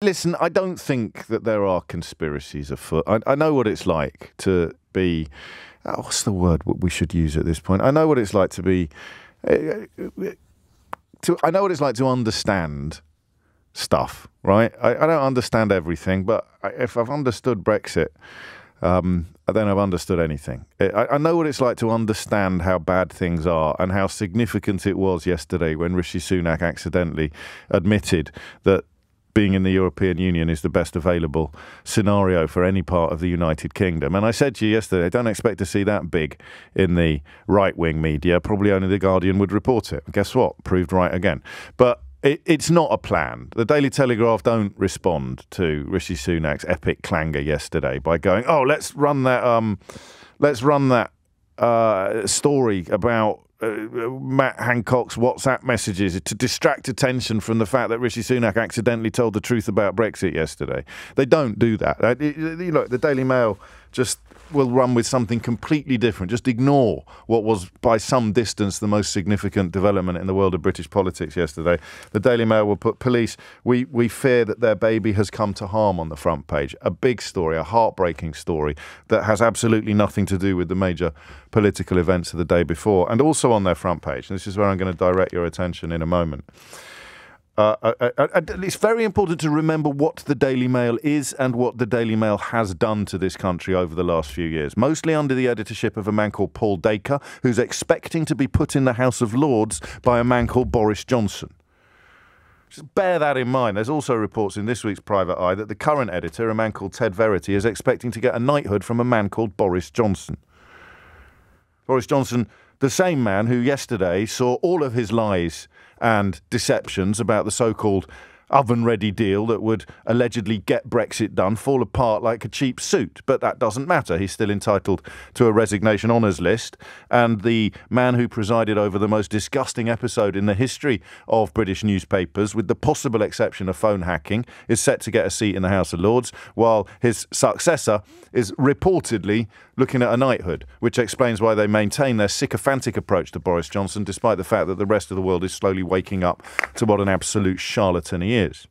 listen, I don't think that there are conspiracies afoot. I know what it's like to be... what's the word we should use at this point? I know what it's like to be... I know what it's like to understand stuff, right? I don't understand everything, but if I've understood Brexit, then I've understood anything. I know what it's like to understand how bad things are and how significant it was yesterday when Rishi Sunak accidentally admitted that being in the European Union is the best available scenario for any part of the United Kingdom. And I said to you yesterday, don't expect to see that big in the right-wing media. Probably only The Guardian would report it. And guess what? Proved right again. But it's not a plan. The Daily Telegraph don't respond to Rishi Sunak's epic clangor yesterday by going, oh, let's run that story about Matt Hancock's WhatsApp messages to distract attention from the fact that Rishi Sunak accidentally told the truth about Brexit yesterday. They don't do that. The Daily Mail just will run with something completely different. Just ignore what was by some distance the most significant development in the world of British politics yesterday. The Daily Mail will put police, we fear that their baby has come to harm on the front page. A big story, a heartbreaking story that has absolutely nothing to do with the major political events of the day before. And also on their front page, and this is where I'm going to direct your attention in a moment. It's very important to remember what the Daily Mail is and what the Daily Mail has done to this country over the last few years, mostly under the editorship of a man called Paul Dacre, who's expecting to be put in the House of Lords by a man called Boris Johnson. Just bear that in mind. There's also reports in this week's Private Eye that the current editor, a man called Ted Verity, is expecting to get a knighthood from a man called Boris Johnson. Boris Johnson, the same man who yesterday saw all of his lies and deceptions about the so-called oven-ready deal that would allegedly get Brexit done fall apart like a cheap suit. But that doesn't matter. He's still entitled to a resignation honours list. And the man who presided over the most disgusting episode in the history of British newspapers, with the possible exception of phone hacking, is set to get a seat in the House of Lords, while his successor is reportedly looking at a knighthood, which explains why they maintain their sycophantic approach to Boris Johnson, despite the fact that the rest of the world is slowly waking up to what an absolute charlatan he is.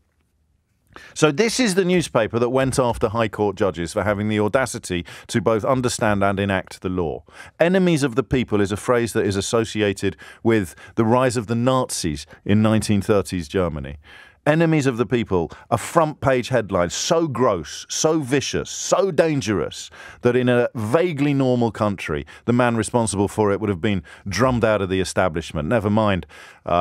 So this is the newspaper that went after High Court judges for having the audacity to both understand and enact the law. Enemies of the people is a phrase that is associated with the rise of the Nazis in 1930s Germany. Enemies of the people, a front-page headline so gross, so vicious, so dangerous that in a vaguely normal country, the man responsible for it would have been drummed out of the establishment, never mind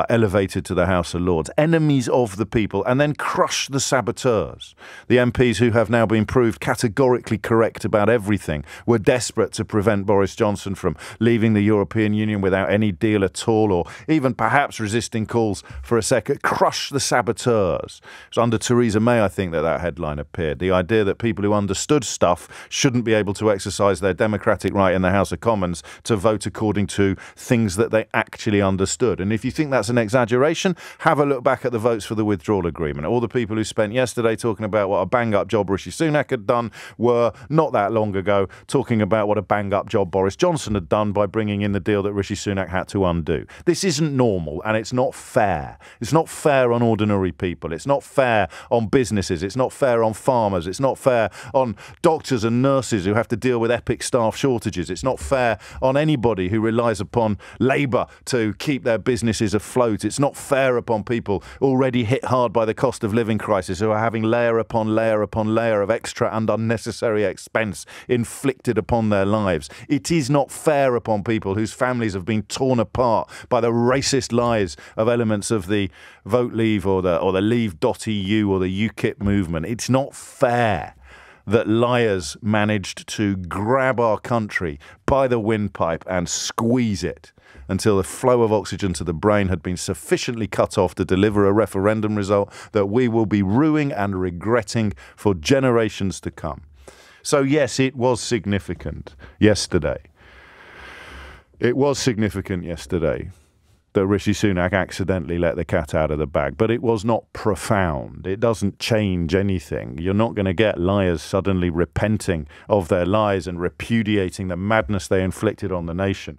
elevated to the House of Lords. Enemies of the people, and then crush the saboteurs. The MPs who have now been proved categorically correct about everything were desperate to prevent Boris Johnson from leaving the European Union without any deal at all, or even perhaps resisting calls for a second. Crush the saboteurs. It was under Theresa May, I think, that headline appeared. The idea that people who understood stuff shouldn't be able to exercise their democratic right in the House of Commons to vote according to things that they actually understood. And if you think that's an exaggeration, have a look back at the votes for the withdrawal agreement. All the people who spent yesterday talking about what a bang-up job Rishi Sunak had done were, not that long ago, talking about what a bang-up job Boris Johnson had done by bringing in the deal that Rishi Sunak had to undo. This isn't normal, and it's not fair. It's not fair on ordinary people. It's not fair on businesses. It's not fair on farmers. It's not fair on doctors and nurses who have to deal with epic staff shortages. It's not fair on anybody who relies upon Labour to keep their businesses afloat. It's not fair upon people already hit hard by the cost of living crisis who are having layer upon layer upon layer of extra and unnecessary expense inflicted upon their lives. It is not fair upon people whose families have been torn apart by the racist lies of elements of the Vote Leave or the Leave.eu or the UKIP movement. It's not fair that liars managed to grab our country by the windpipe and squeeze it until the flow of oxygen to the brain had been sufficiently cut off to deliver a referendum result that we will be ruing and regretting for generations to come. So yes, it was significant yesterday. It was significant yesterday that Rishi Sunak accidentally let the cat out of the bag, but it was not profound. It doesn't change anything. You're not going to get liars suddenly repenting of their lies and repudiating the madness they inflicted on the nation